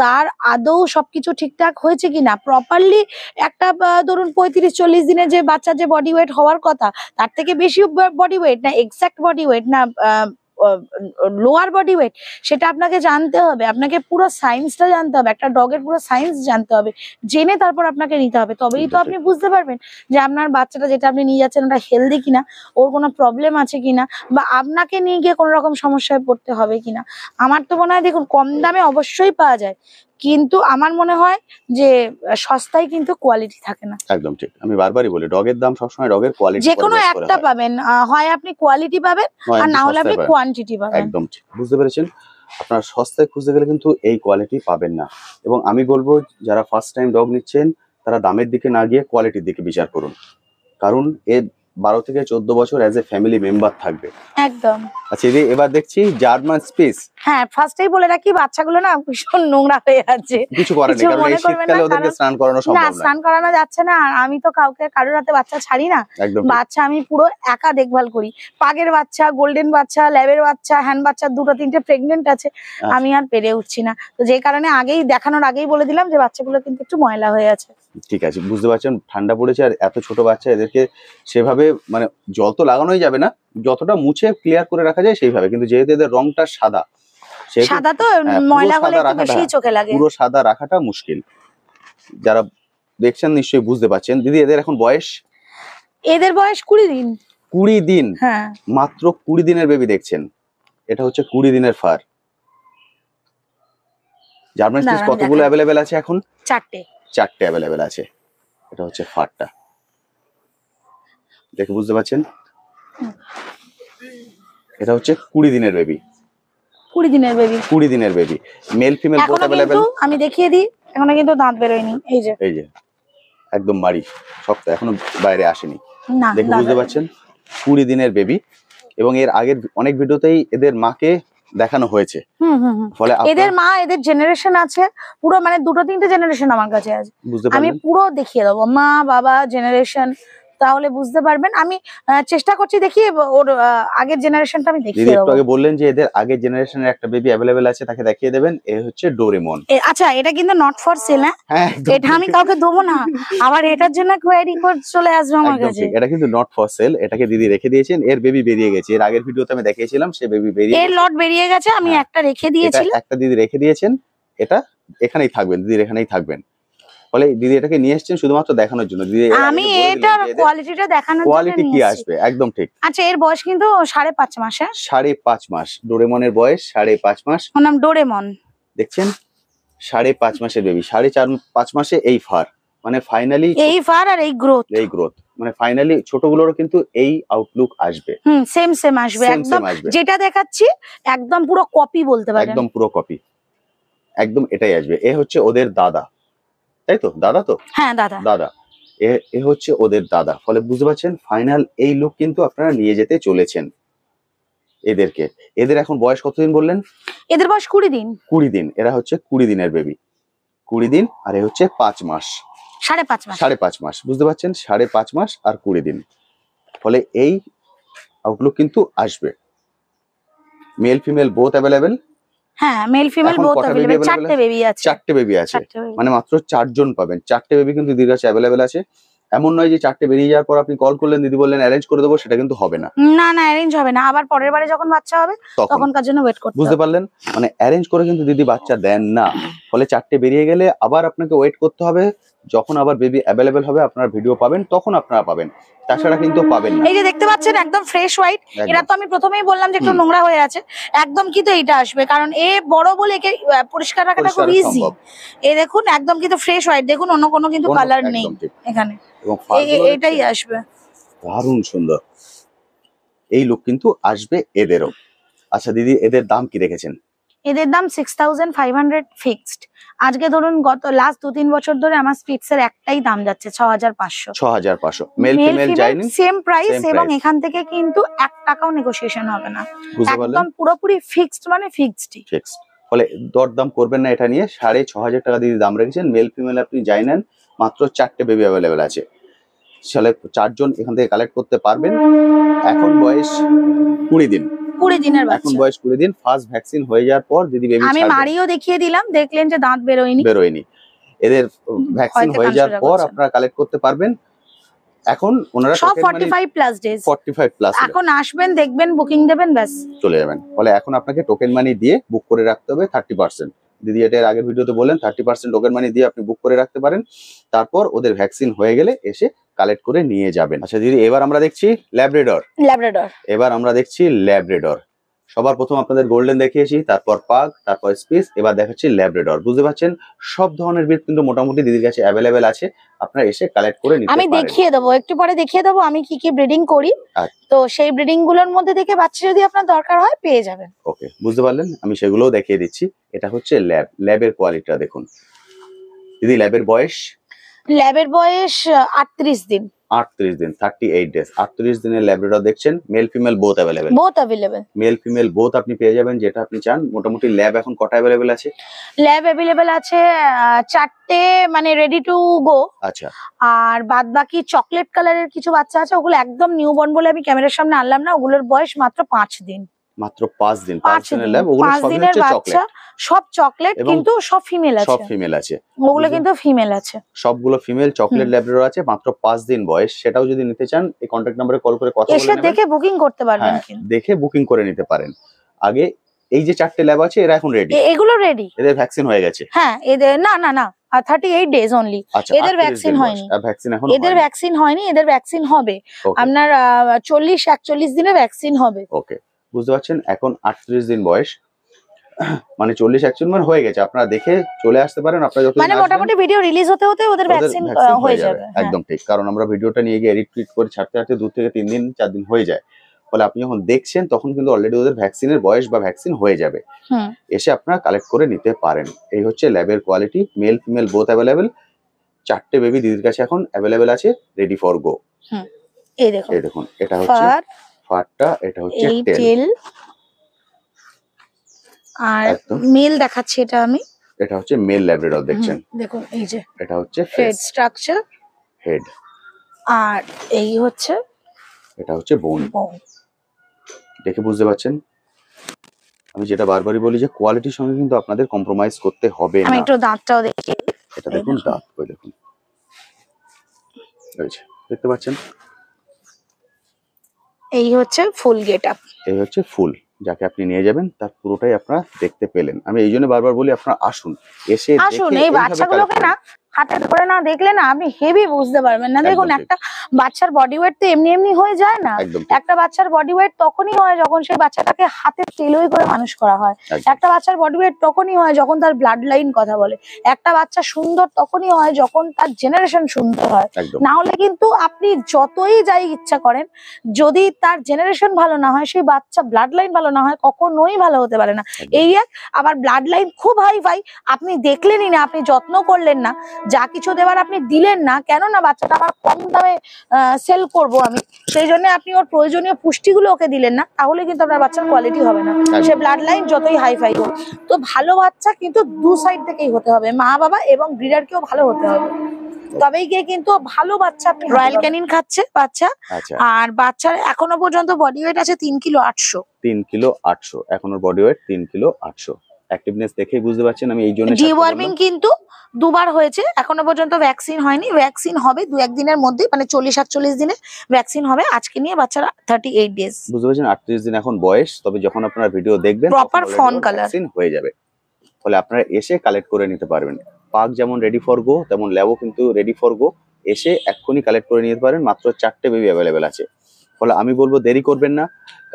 তার আদৌ সবকিছু ঠিকঠাক হয়েছে কিনা, প্রপারলি একটা ধরুন 35-40 দিনে যে বাচ্চার যে বডি ওয়েট হওয়ার কথা তার থেকে বেশি বডি ওয়েট না, এক্সাক্ট বডি ওয়েট না লোয়ার বডি ওয়েট, সেটা আপনাকে জানতে হবে, আপনাকে পুরো সায়েন্সটা জানতে হবে, একটা ডগের পুরো সায়েন্স জানতে হবে, জেনে তারপর আপনাকে নিতে হবে, তবেই তো আপনি বুঝতে পারবেন যে আপনার বাচ্চাটা যেটা আপনি নিয়ে যাচ্ছেন ওটা হেলদি কিনা, ওর কোনো প্রবলেম আছে কিনা, বা আপনাকে নিয়ে গিয়ে কোনো রকম সমস্যায় পড়তে হবে কিনা। আমার তো মনে হয় দেখুন কম দামে অবশ্যই পাওয়া যায়, কিন্তু আমার মনে হয় যে সস্তায় কিন্তু কোয়ালিটি থাকে না। একদম ঠিক, আমি বারবারই বলি ডগের দাম সবসময় ডগের কোয়ালিটি যে কোনো একটা পাবেন, হয় আপনি কোয়ালিটি পাবেন আর না হলে আপনি কোয়ান্টিটি পাবেন। একদম ঠিক, বুঝতে পেরেছেন। আপনার সস্তায় খুঁজতে গেলে কিন্তু এই কোয়ালিটি পাবেন না, এবং আমি বলবো যারা ফার্স্ট টাইম ডগ নিচ্ছেন তারা দামের দিকে না গিয়ে কোয়ালিটির দিকে বিচার করুন, কারণ এর 12 থেকে 14 বছর অ্যাজ এ ফ্যামিলি মেম্বার থাকবে। একদম। আচ্ছা, এবার দেখছি জার্মান স্পিস। হ্যাঁ, ফার্স্টেই বলে রাখি বাচ্চাগুলো না ভীষণ নোংরা হয়ে আছে, কিছু করার নেই, কারণ এই শীতকালে ওদেরকে স্নান করানো সম্ভব না। স্নান করানো যাচ্ছে না, আর আমি তো কারোর হাতে বাচ্চা ছাড়ি না, বাচ্চা আমি পুরো একা দেখভাল করি। পাগের বাচ্চা, গোল্ডেন বাচ্চা, ল্যাবের বাচ্চা, হ্যান্ড বাচ্চা, 2-3টে প্রেগনেন্ট আছে, আমি আর পেরে উঠছি না, তো যে কারণে দেখানোর আগেই বলে দিলাম যে বাচ্চাগুলো কিন্তু একটু ময়লা হয়ে আছে। ঠিক আছে, বুঝতে পারছেন, ঠান্ডা পড়েছে আর এত ছোট বাচ্চা, এদেরকে সেভাবে মানে জল তো লাগানোই যাবে না, যতটা মুছে ক্লিয়ার করে রাখা যায় সেইভাবে, কিন্তু যেহেতু এদের রংটা সাদা, সাদা তো ময়লা হলে একটু বেশি চোখে লাগে, পুরো সাদা রাখাটা মুশকিল। যারা দেখছেন নিশ্চয়ই বুঝতে পারছেন। দিদি এদের এখন বয়স? এদের বয়স 20 দিন। 20 দিন? হ্যাঁ, মাত্র 20 দিনের বেবি দেখছেন, এটা হচ্ছে 20 দিনের ফার। জার্মান স্পিস কতগুলো অ্যাভেলেবেল আছে এখন? 4টে অ্যাভেলেবেল আছে। এটা হচ্ছে ফারটা, দেখে বুঝতে পারছেন। এটা হচ্ছে 20 দিনের বেবি। 20 দিনের বেবি। 20 দিনের baby, mail female both available. আমি দেখিয়ে দিই, এখনো কিন্তু দাঁত বেরোয়নি, এই যে একদম মারি শক্ত, এখনো বাইরে আসেনি, না দেখে বুঝতে পারছেন। 20 দিনের বেবি, এবং এর আগের অনেক ভিডিওতেই এদের মাকে দেখানো হয়েছে। ফলে এদের মা, এদের জেনারেশন আছে পুরো, মানে 2-3টে জেনারেশন আমার কাছে আছে, আমি পুরো দেখিয়ে দেবো মা বাবা জেনারেশন, তাহলে বুঝতে পারবেন। আমি চেষ্টা করছি দেখিয়ে ওর আগের জেনারেশনটা আমি দেখিয়ে দেবো। একটু আগে বললেন যে এদের আগের জেনারেশনের একটা বেবি অ্যাভেলেবেল আছে, তাকে দেখিয়ে দেবেন। এ হচ্ছে ডোরেমন। আচ্ছা, এটা কিন্তু নট ফর সেল, হ্যাঁ এটা আমি কাউকে দেবো না, আবার এটার জন্য কোয়েরি কোড চলে আসবে আমার কাছে। এটা কিন্তু নট ফর সেল, এটাকে দিদি রেখে দিয়েছেন, এর বেবি বেরিয়ে গেছে, এর আগের ভিডিওতে আমি দেখিয়েছিলাম, সে বেবি বেরিয়ে এর লট বেরিয়ে গেছে, আমি একটা রেখে দিয়েছিলাম, একটা দিদি রেখে দিয়েছেন, এটা এখানেই থাকবেন, দিদির এখানেই থাকবেন। ফলে দিদি এটাকে নিয়ে এসেছেন শুধুমাত্র দেখানোর জন্য। দিদি আমি এটার কোয়ালিটিটা দেখানোর জন্য কোয়ালিটি কি আসবে, একদম ঠিক। আচ্ছা, এর বয়স কিন্তু 5.5 মাস। 5.5 মাস, ডোরেমনের বয়স 5.5 মাস। ওর নাম ডোরেমন, দেখছেন 5.5 মাসের বেবি, 4.5 মাসে এই ফার, মানে ফাইনালি এই ফার আর এই গ্রোথ, মানে ফাইনালি ছোটগুলোরও কিন্তু এই আউটলুক আসবে। সেম আসবে, একদম যেটা দেখাচ্ছি একদম পুরো কপি বলতে পারেন, একদম পুরো কপি, একদম এটাই আসবে। এ হচ্ছে ওদের দাদা, তাই তো? দাদা তো? হ্যাঁ দাদা। এ হচ্ছে ওদের দাদা। ফলে বুঝতে পারছেন ফাইনাল এই লুক কিন্তু আপনারা নিয়ে যেতে চলেছেন এদেরকে। এদের এখন বয়স কতদিন বললেন? এদের বয়স 20 দিন। 20 দিন। এরা হচ্ছে 20 দিনের বেবি। 20 দিন আর এ হচ্ছে 5 মাস। 5.5 মাস। 5.5 মাস। বুঝতে পারছেন 5.5 মাস আর 20 দিন। ফলে এই আউটলুক কিন্তু আসবে। Mail female both available. হ্যাঁ, মেল ফিমেল এখন বোথ কটা baby अवेलेबल। available 4টে বেবি আছে। 4টে বেবি আছে। 4টে baby। মানে মাত্র 4 জন পাবেন। 4টে বেবি কিন্তু দিদির কাছে অ্যাভেলেবেল আছে। এমন নয় যে 4টে বেরিয়ে যাওয়ার পর আপনি কল করলেন, দিদি বললেন অ্যারেঞ্জ করে দেবো, সেটা কিন্তু হবে না। না না, অ্যারেঞ্জ হবে না। আবার পরের বারে যখন বাচ্চা হবে তখন তখনকার জন্য ওয়েট করতে বুঝতে হবে। পারলেন? মানে অ্যারেঞ্জ করে কিন্তু দিদি বাচ্চা দেন না। ফলে 4টে বেরিয়ে গেলে আবার আপনাকে ওয়েট করতে হবে। যখন আবার বেবি অ্যাভেলেবেল হবে আপনারা ভিডিও পাবেন, তখন আপনারা পাবেন। তাছাড়া কিন্তু পাবেন না। এই যে দেখতে পাচ্ছেন একদম ফ্রেশ হোয়াইট। একদম। এরা তো আমি প্রথমেই বললাম যে একটু হুম। নোংরা হয়ে আছে, একদম কিন্তু এইটা আসবে, কারণ এ বড় বলে একে পরিষ্কার রাখাটা খুব পরিষ্কার ইজি। সম্ভব। এ দেখুন একদম কিন্তু ফ্রেশ হোয়াইট, দেখুন অন্য কোনো কিন্তু কোনো কালার নেই একদম ঠিক। এখানে। এবং ফারগুলো এটাই দেখছেন? আসবে। দারুণ সুন্দর। এই লুক কিন্তু আসবে এদেরও। আচ্ছা দিদি, এদের দাম কি রেখেছেন? এদের দাম 6500 ফিক্সড। আজকে ধরুন গত লাস্ট 2-3 বছর ধরে আমার স্পিটস এর একটাই দাম যাচ্ছে 6500। 6500। মেল ফিমেল যায়নি? সেম প্রাইস, Same এবং price। এখান থেকে কিন্তু 1 টাকাও নেগোসিয়েশন হবে না। বুঝতে পারলেন? একদম পুরোপুরি ফিক্সড, মানে ফিক্সডই। ফিক্সড। ফলে দরদাম করবেন না এটা নিয়ে। 6500 টাকা দিদি দাম রেখেছেন। মেল ফিমেল আপনি যাই নেন, মাত্র 4টে বেবি অ্যাভেলেবেল আছে। তাহলে 4 জন এখান থেকে কালেক্ট করতে পারবেন। এখন বয়স 20 দিন। 20 দিনের এখন বাচ্চা। বয়স 20 দিন। ফার্স্ট ভ্যাকসিন হয়ে যাওয়ার পর দিদি বেবি আমি ছাড়বেন। মারিও দেখিয়ে দিলাম, দেখলেন যে দাঁত বেরোয়নি। বেরোয়নি। এদের ভ্যাকসিন হয়তো হয়ে যাওয়ার কানসুরা পর করছেন। আপনারা কালেক্ট করতে পারবেন। এখন ওনারা সব টোকেন মানি 45 প্লাস ডেজ। 45 প্লাস এখন আসবেন, দেখবেন, বুকিং দেবেন, ব্যাস চলে যাবেন। ফলে এখন আপনাকে টোকেন মানি দিয়ে বুক করে রাখতে হবে 30%। দিদি এটা এর আগের ভিডিওতে বললেন 30% টোকেন মানি দিয়ে আপনি বুক করে রাখতে পারেন। তারপর ওদের ভ্যাকসিন হয়ে গেলে এসে কালেক্ট করে নিয়ে যাবেন। আচ্ছা দিদি, এবার আমরা দেখছি ল্যাব্রাডর। ল্যাব্রাডর। এবার আমরা দেখছি ল্যাব্রাডর। সবার প্রথম আপনাদের গোল্ডেন দেখিয়েছি, তারপর পাগ, তারপর স্পিস, এবার দেখাচ্ছি ল্যাব্রাডর। বুঝতে পারছেন সব ধরনের ব্রিড কিন্তু মোটামুটি দিদির কাছে অ্যাভেলেবেল আছে। আপনারা এসে কালেক্ট করে নিতে আমি পারেন। দেখিয়ে দেবো, একটু পরে দেখিয়ে দেবো আমি কি কি ব্রিডিং করি। আচ্ছা। তো সেই ব্রিডিং গুলোর মধ্যে থেকে বাচ্চা যদি আপনার দরকার হয় পেয়ে যাবেন। ওকে, বুঝতে পারলেন। আমি সেগুলোও দেখিয়ে দিচ্ছি। এটা হচ্ছে ল্যাবের কোয়ালিটিটা দেখুন। দিদি ল্যাবের বয়স? ল্যাবের বয়স 38 দিন। 38 দিন, 38 ডেজ। 38 দিনের ল্যাব্রাডর দেখছেন। Mail female both available. Both available. Mail female both আপনি পেয়ে যাবেন, যেটা আপনি চান। মোটামুটি ল্যাব এখন কটা অ্যাভেলেবেল আছে? ল্যাব অ্যাভেলেবেল আছে 4টে, মানে রেডি টু গো। আচ্ছা। আর বাদ বাকি চকলেট কালারের কিছু বাচ্চা আছে, ওগুলো একদম নিউবর্ন বলে আমি ক্যামেরার সামনে আনলাম না। ওগুলোর বয়স মাত্র 5 দিন। মাত্র 5 দিন। 5 5 দিনের দিন। ল্যাব। ওগুলো 5 সবই দিনের হচ্ছে বাচ্চা, চকলেট। সব চকলেট, এবং কিন্তু সব ফিমেল সব আছে। ফিমেল আছে। ওগুলো কিন্তু ফিমেল আছে। সবগুলো ফিমেল চকলেট ল্যাব্রাডর আছে। মাত্র 5 দিন বয়স। সেটাও যদি নিতে চান এই কন্টাক্ট নম্বরে কল করে কথা বলে এসে নেবেন। দেখে বুকিং করতে পারবেন হ্যাঁ, কিন্তু। দেখে বুকিং করে নিতে পারেন। আগে এই যে 4টে ল্যাব আছে এরা এখন রেডি। এগুলো রেডি। এদের ভ্যাকসিন হয়ে গেছে? হ্যাঁ, এদের না না না 38 ডেজ অনলি। আচ্ছা, এদের 38 ভ্যাকসিন দিন হয়নি। বয়স। ভ্যাকসিন এখন এদের হয়নি। ভ্যাকসিন হয়নি, এদের ভ্যাকসিন হবে। ওকে, আপনার 40-41 দিনে ভ্যাকসিন হবে। ওকে, বুঝতে পারছেন। এখন 38 দিন বয়স, মানে 40-41 মানে হয়ে গেছে। আপনারা দেখে চলে আসতে পারেন। আপনারা যতদিন মানে আসবেন মোটামুটি ভিডিও রিলিজ হতে হতে ওদের ওদের ভ্যাকসিন ভ্যাকসিন হয়ে যাবে। হ্যাঁ। একদম ঠিক। কারণ আমরা ভিডিওটা নিয়ে গিয়ে এডিট করে ছাড়তে 2 থেকে 3 দিন 4 দিন হয়ে যায়। ফলে আপনি যখন দেখছেন তখন কিন্তু অলরেডি ওদের ভ্যাকসিনের বয়স বা ভ্যাকসিন হয়ে যাবে। হুম। এসে আপনারা কালেক্ট করে নিতে পারেন। এই হচ্ছে ল্যাবের quality. Male female both available. 4টে বেবি দিদির কাছে এখন অ্যাভেলেবেল আছে, রেডি ফর গো। হুম। এই দেখুন। এই দেখুন, এটা হচ্ছে ফার, ফারটা, এটা হচ্ছে এই টেল। টেল। আর একদম। মেল দেখাচ্ছি এটা আমি। এটা হচ্ছে মেল ল্যাব্রাডর দেখছেন। দেখুন এই যে এটা হচ্ছে হেড স্ট্রাকচার, হেড। আর এই হচ্ছে এটা হচ্ছে বোন। বোন। দেখে বুঝতে পারছেন। আমি যেটা বারবারই বলি যে কোয়ালিটির সঙ্গে কিন্তু আপনাদের কম্প্রোমাইজ করতে হবে আমি না। একটু দাঁতটাও দেখি। এটা দেখুন দাঁত, ওই দেখুন, এই যে দেখতে পাচ্ছেন। এই হচ্ছে ফুল গেট আপ। এই হচ্ছে ফুল, যাকে আপনি নিয়ে যাবেন তার পুরোটাই আপনারা দেখতে পেলেন। আমি এই জন্য বারবার বলি আপনারা আসুন, এসে আসুন। দেখে এই এইভাবে বাচ্চাগুলোকে collect না করুন। হাতে ধরে না দেখলে না আপনি হেভি বুঝতে পারবেন না। দেখুন, একদম ঠিক। একটা বাচ্চার বডি ওয়েট তো এমনি এমনি হয়ে যায় না। একদম ঠিক। একটা বাচ্চার বডি ওয়েট তখনই হয় যখন সেই বাচ্চাটাকে হাতে তেলোই করে মানুষ করা হয়। একদম। একটা বাচ্চার বডি ওয়েট তখনই হয় যখন তার ব্লাড লাইন কথা বলে। একটা বাচ্চা সুন্দর তখনই হয় যখন তার জেনারেশন সুন্দর হয়। একদম। না হলে কিন্তু আপনি যতই যাই ইচ্ছা করেন, যদি তার জেনারেশন ভালো না হয়, সেই বাচ্চা ব্লাড লাইন ভালো না হয়, কখনোই ভালো হতে পারে না। একদম। এই এক, আবার ব্লাড লাইন খুব হাই ফাই, আপনি দেখলেনই না, আপনি যত্ন করলেন না, যা কিছু দেওয়ার আপনি দিলেন না, কেন না বাচ্চাটা আমার কম দামে সেল করব আমি, সেই জন্য আপনি ওর প্রয়োজনীয় পুষ্টিগুলো ওকে দিলেন না, তাহলে কিন্তু আপনার বাচ্চার কোয়ালিটি হবে না, সে ব্লাড লাইন যতই হাই ফাই হোক। তো ভালো বাচ্চা কিন্তু দু সাইড থেকেই হতে হবে, মা বাবা এবং ব্রিডারকেও ভালো হতে হবে, তবেই গিয়ে কিন্তু ভালো বাচ্চা আপনি। রয়্যাল ক্যানিন খাচ্ছে বাচ্চা, আচ্ছা আর বাচ্চার এখনো পর্যন্ত বডি ওয়েট আছে 3 কিলো 800। 3 কিলো 800 এখনো বডি ওয়েট 3 কিলো 800। অ্যাক্টিভনেস দেখেই বুঝতে পারছেন আমি এই জন্য ডিওয়ার্মিং কিন্তু দুবার হয়েছে, এখনো পর্যন্ত ভ্যাকসিন হয়নি, ভ্যাকসিন হবে 2-1 দিনের মধ্যে, মানে 40-48 দিনে ভ্যাকসিন হবে। আজকে নিয়ে বাচ্চারা 38 ডেজ, বুঝতে পারছেন 38 দিন এখন বয়স, তবে যখন আপনারা ভিডিও দেখবেন প্রপার ফন কালার ভ্যাকসিন হয়ে যাবে, ফলে আপনারা এসে কালেক্ট করে নিতে পারবেন। পাক যেমন রেডি ফর গো, তেমন ল্যাবও কিন্তু রেডি ফর গো, এসে এক্ষুনি কালেক্ট করে নিতে পারেন। মাত্র 4টে বেবি অ্যাভেলেবেল আছে, ফলে আমি বলবো দেরি করবেন না,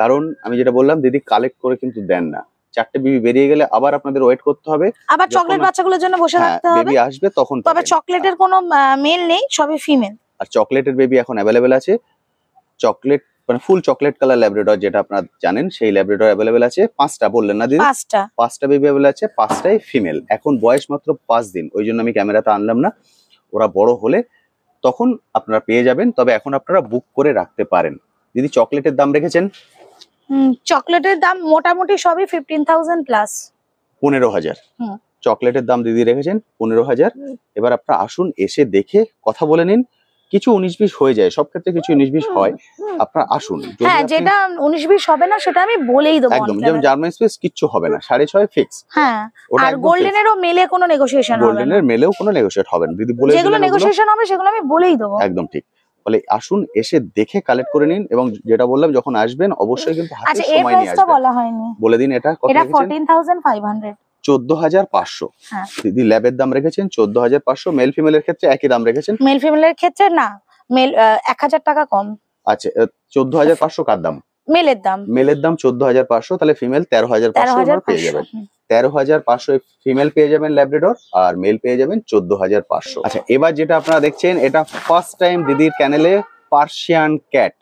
কারণ আমি যেটা বললাম দিদি কালেক্ট করে কিন্তু দেন না। 4টে বেবি বেরিয়ে গেলে আবার আপনাদের ওয়েট করতে হবে, আবার চকলেট বাচ্চাগুলোর জন্য বসে থাকতে হবে। বেবি আসবে তখন তবে পাবেন। চকলেটের কোনো মেল নেই, সবই ফিমেল। আর চকলেটের বেবি এখন অ্যাভেলেবেল আছে, চকলেট মানে ফুল চকলেট কালার ল্যাব্রাডর যেটা আপনারা জানেন, সেই ল্যাব্রাডর অ্যাভেলেবেল আছে। 5টা বললেন না দিদি? 5টা বেবি অ্যাভেলেবেল আছে, 5টাই ফিমেল। এখন বয়স মাত্র 5 দিন, ওই জন্য আমি ক্যামেরাতে আনলাম না, ওরা বড় হলে তখন আপনারা পেয়ে যাবেন, তবে এখন আপনারা বুক করে রাখতে পারেন। দিদি চকলেটের দাম রেখেছেন? চকলেটের দাম মোটামুটি সবই 15,000 প্লাস। 15,000 হুম। চকলেটের দাম দিদি রেখেছেন 15,000। এবার আপনারা আসুন, এসে দেখে কথা বলে নিন। কিছু 19-20 হয়ে যায়, সব ক্ষেত্রে কিছু 19-20 হয়, আপনারা আসুন। যদি হ্যাঁ, আপনি- যেটা 19-20 হবে না সেটা আমি বলেই দেবো একদম, on যেমন camera। জার্মান স্পেস কিচ্ছু হবে না, 6.5 ফিক্স। হ্যাঁ, ওটা আর একদম গোল্ডেনেরও মেলে কোনো নেগোসিয়েশন হবে না, গোল্ডেনের মেলেও কোনো নেগোশিয়েট হবে না দিদি, বলে যেগুলো দিলেন ওগুলো। নেগোসিয়েশন হবে সেগুলো আমি বলেই দেবো। একদম ঠিক, ফলে আসুন এসে দেখে কালেক্ট করে নিন, এবং যেটা বললাম যখন আসবেন অবশ্যই কিন্তু হাতে আচ্ছা, এই সময় নিয়ে প্রাইসটা আসবেন। বলা হয়নি, বলে দিন এটা কত এটা রেখেছেন? 14,500। 14,500। হ্যাঁ, দিদি ল্যাবের দাম রেখেছেন 14,500, মেল ফিমেলের ক্ষেত্রে একই দাম রেখেছেন? মেল ফিমেলের ক্ষেত্রে না, মেল 1000 টাকা কম। আচ্ছা 14,500 কার দাম? মেলের দাম মেলের দাম 14,500, তাহলে ফিমেল 13,500 পেয়ে যাবেন। 13,500 ফিমেল পেয়ে যাবেন ল্যাব্রাডর, আর মেল পেয়ে যাবেন 14,500। আচ্ছা, এবার যেটা আপনারা দেখছেন এটা ফার্স্ট টাইম দিদির চ্যানেলে পার্সিয়ান ক্যাট।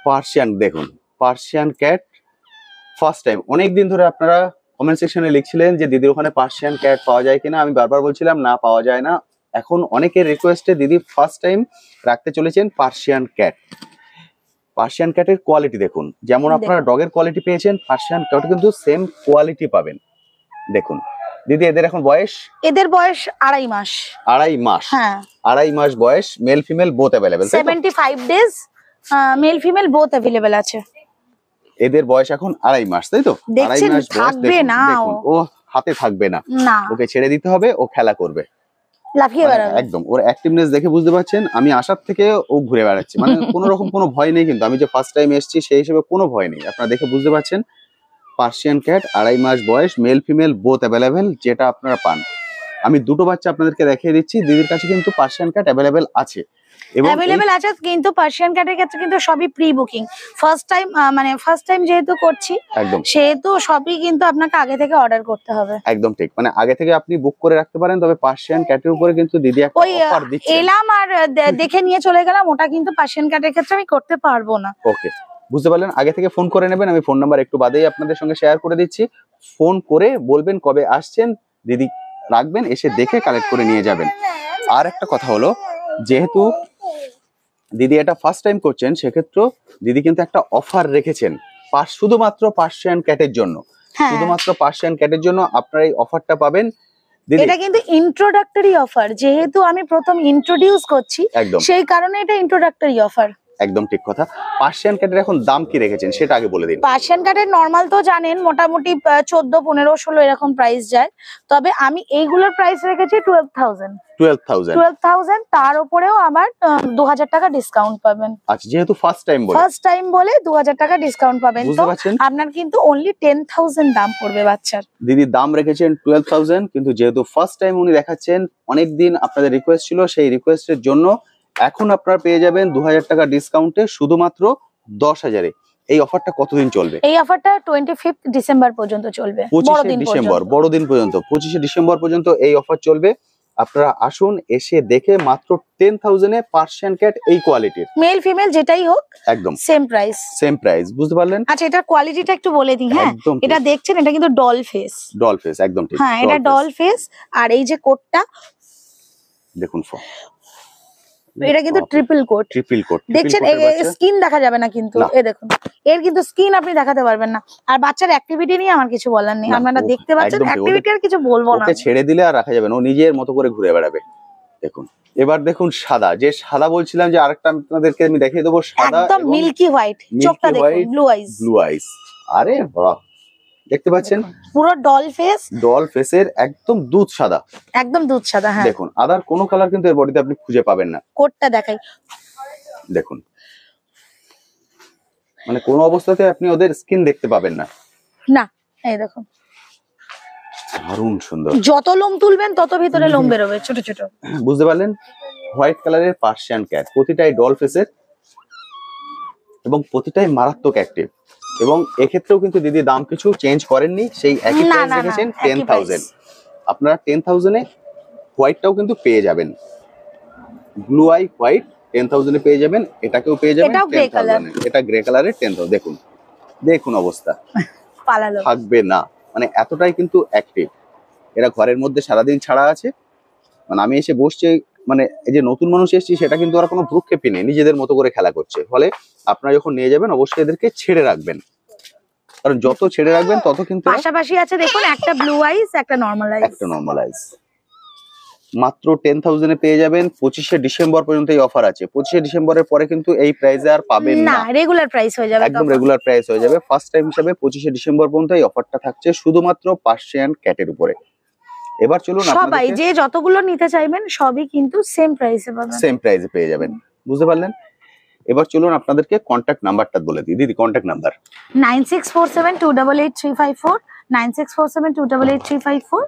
পার্সিয়ান দেখুন, পার্সিয়ান ক্যাট ফার্স্ট টাইম। অনেকদিন ধরে আপনারা কমেন্ট সেকশনে লিখছিলেন যে দিদির ওখানে পার্সিয়ান ক্যাট পাওয়া যায় কিনা, আমি বারবার বলছিলাম না পাওয়া যায় না। এখন অনেকের রিকোয়েস্টে দিদি ফার্স্ট টাইম রাখতে চলেছেন পার্সিয়ান ক্যাট। পার্সিয়ান ক্যাটের কোয়ালিটি দেখুন, যেমন আপনারা ডগের কোয়ালিটি পেয়েছেন, পার্সিয়ান ক্যাট কিন্তু সেম কোয়ালিটি পাবেন। দেখুন দিদি, এদের এখন বয়স? এদের বয়স 2.5 মাস। 2.5 মাস? হ্যাঁ, 2.5 মাস বয়স, mail female both available. 75 days, mail female both available আছে। এদের বয়স এখন 2.5 মাস, তাই তো? 2.5 মাস বয়স। থাকবে না, দেখুন ও হাতে থাকবে না, না ওকে ছেড়ে দিতে হবে, ও খেলা করবে, লাফিয়ে বেড়াবে। একদম ওর অ্যাক্টিভনেস দেখে বুঝতে পারছেন। আমি আসার থেকে ও ঘুরে বেড়াচ্ছে, মানে কোনো রকম কোনো ভয় নেই, কিন্তু আমি যে ফার্স্ট টাইম এসেছি সেই হিসেবে কোনো ভয় নেই। আপনারা দেখে বুঝতে পারছেন পার্সিয়ান ক্যাট 2.5 মাস বয়স, মেল ফিমেল বোথ অ্যাভেলেবেল। যেটা আপনারা পান, আমি দুটো বাচ্চা আপনাদেরকে দেখিয়ে দিচ্ছি। দিদির কাছে কিন্তু পার্সিয়ান ক্যাট অ্যাভেলেবেল আছে, এবং অ্যাভেলেবেল আছে, কিন্তু পার্সিয়ান ক্যাটের ক্ষেত্রে কিন্তু সবই প্রি বুকিং। ফার্স্ট টাইম যেহেতু করছি, একদম সেহেতু সবই কিন্তু আপনাকে আগে থেকে অর্ডার করতে হবে। একদম ঠিক, মানে আগে থেকে আপনি বুক করে রাখতে পারেন। তবে পার্সিয়ান ক্যাটের উপরে কিন্তু দিদি একটা ওই অফার দিচ্ছে। এলাম আর দেখে নিয়ে চলে গেলাম, ওটা কিন্তু পার্সিয়ান ক্যাটের ক্ষেত্রে আমি করতে পারবো না। ওকে, বুঝতে পারলেন? আগে থেকে ফোন করে নেবেন, আমি ফোন নাম্বার একটু বাদেই আপনাদের সঙ্গে শেয়ার করে দিচ্ছি। ফোন করে বলবেন কবে আসছেন, দিদি রাখবেন, এসে দেখে কালেক্ট করে নিয়ে যাবেন। আর একটা কথা হলো, যেহেতু দিদি এটা ফার্স্ট টাইম করছেন, সেক্ষেত্রে দিদি কিন্তু একটা অফার রেখেছেন শুধুমাত্র পার্সিয়ান ক্যাটের জন্য। হ্যাঁ, শুধুমাত্র পার্সিয়ান ক্যাটের জন্য আপনারা এই অফারটা পাবেন দিদি। এটা কিন্তু ইন্ট্রোডাক্টরি অফার, যেহেতু আমি প্রথম ইন্ট্রোডিউস করছি, একদম সেই কারণে এটা ইন্ট্রোডাক্টরি অফার। একদম ঠিক কথা। পার্সিয়ান ক্যাটের এখন দাম কি রেখেছেন সেটা আগে বলে দিন। পার্সিয়ান ক্যাটের নরমাল তো জানেন মোটামুটি 14, 15, 16 এরকম প্রাইস যায়, তবে আমি এইগুলোর প্রাইস রেখেছি 12,000। 12,000 তার উপরেও আবার 2,000 টাকা ডিসকাউন্ট পাবেন। আচ্ছা, যেহেতু ফার্স্ট টাইম বলে 2,000 টাকা ডিসকাউন্ট পাবেন। তো বুঝতে পারছেন, আপনার কিন্তু অনলি 10,000 দাম পড়বে বাচ্চার। দিদি দাম রেখেছেন 12,000, কিন্তু যেহেতু ফার্স্ট টাইম উনি দেখাচ্ছেন, অনেকদিন আপনাদের রিকোয়েস্ট ছিল, সেই রিকোয়েস্টের জন্য এখন আপনারা পেয়ে যাবেন 2,000 টাকা ডিসকাউন্টে শুধুমাত্র 10,000-এ। এই অফারটা কতদিন চলবে? এই অফারটা 25 ডিসেম্বর পর্যন্ত চলবে, 25 ডিসেম্বর, বড়দিন পর্যন্ত। 25 ডিসেম্বর পর্যন্ত এই অফার চলবে। আপনারা আসুন, এসে দেখে মাত্র 10,000-এ পার্সিয়ান ক্যাট এই কোয়ালিটির, মেল ফিমেল যেটাই হোক একদম সেম প্রাইস। বুঝতে পারলেন? আচ্ছা, এটার কোয়ালিটিটা একটু বলে দিই। হ্যাঁ, একদম এটা দেখছেন, এটা কিন্তু ডল ফেস। ডল ফেস, একদম ঠিক। হ্যাঁ, এটা ডল ফেস। আর এই যে কোটটা, দেখুন ফোন, এটা কিন্তু ট্রিপল কোট। ট্রিপল কোট দেখছেন, স্কিন দেখা যাবে না কিন্তু, এই দেখুন এর কিন্তু স্কিন আপনি দেখাতে পারবেন না। আর বাচ্চার অ্যাক্টিভিটি নিয়ে আমার কিছু বলার নেই, আপনারা দেখতে পাচ্ছেন অ্যাক্টিভিটি আর কিছু বলবো না। ওকে ছেড়ে দিলে আর রাখা যাবে না, ও নিজের মতো করে ঘুরে বেড়াবে। দেখুন এবার দেখুন সাদা, যে সাদা বলছিলাম যে আরেকটা আপনাদেরকে আমি দেখিয়ে দেবো, সাদা একদম মিল্কি হোয়াইট, চোখটা দেখুন ব্লু আইজ, ব্লু আইজ। আরে বাহ, দেখতে পাচ্ছেন পুরো ডল ফেস, ডল ফেসের একদম দুধ সাদা, একদম দুধ সাদা। হ্যাঁ দেখুন আদার কোনো কালার কিন্তু এর বডিতে আপনি খুঁজে পাবেন না। কোটটা দেখাই, দেখুন মানে কোনো অবস্থাতে আপনি ওদের স্কিন দেখতে পাবেন না। না এই দেখুন দারুণ সুন্দর, যত লোম তুলবেন তত ভিতরে লোম বেরোবে ছোট ছোট। বুঝতে পারলেন? হোয়াইট কালারের পার্সিয়ান ক্যাট, প্রতিটাই ডল ফেসের এবং প্রতিটাই মারাত্মক অ্যাক্টিভ। এবং এক্ষেত্রেও কিন্তু দিদি দাম কিছু চেঞ্জ করেননি, সেই একই প্রাইস রেখেছেন 10,000। আপনারা 10,000-এ হোয়াইটটাও কিন্তু পেয়ে যাবেন, ব্লু আই হোয়াইট 10,000-এ পেয়ে যাবেন, এটাকেও পেয়ে যাবেন 10,000-এ। এটা গ্রে কালারের 10,000। দেখুন দেখুন অবস্থা, পালালো থাকবে না, মানে এতটাই কিন্তু অ্যাক্টিভ। এরা ঘরের মধ্যে সারাদিন ছাড়া আছে, মানে আমি এসে বসছি, মানে এই যে নতুন মানুষ এসেছি সেটা কিন্তু ওরা কোনো ভ্রুক্ষেপই নেই, নিজেদের মতো করে খেলা করছে। ফলে আপনারা যখন নিয়ে যাবেন অবশ্যই এদেরকে ছেড়ে রাখবেন, কারণ যত ছেড়ে রাখবেন তত কিন্তু পাশাপাশি আছে। দেখুন একটা ব্লু আইস, একটা নরমাল আইস, একটা নরমাল আইস। মাত্র 10,000-এ পেয়ে যাবেন। 25শে ডিসেম্বর পর্যন্ত এই অফার আছে, 25শে ডিসেম্বরের পরে কিন্তু এই প্রাইসে আর পাবেন না, রেগুলার প্রাইস হয়ে যাবে, একদম রেগুলার প্রাইস হয়ে যাবে। ফার্স্ট টাইম হিসাবে 25শে ডিসেম্বর পর্যন্ত এই অফারটা থাকছে শুধুমাত্র পার্সিয়ান ক্যাটের উপরে। এবার চলুন সবাই যে যতগুলো নিতে চাইবেন সবই কিন্তু সেম প্রাইসে পাবেন, সেম প্রাইসে পেয়ে যাবেন, বুঝতে পারলেন? এবার চলুন আপনাদেরকে কন্ট্যাক্ট নাম্বারটা বলে দিই দিদি। Contact number 9647288354, 9647288354।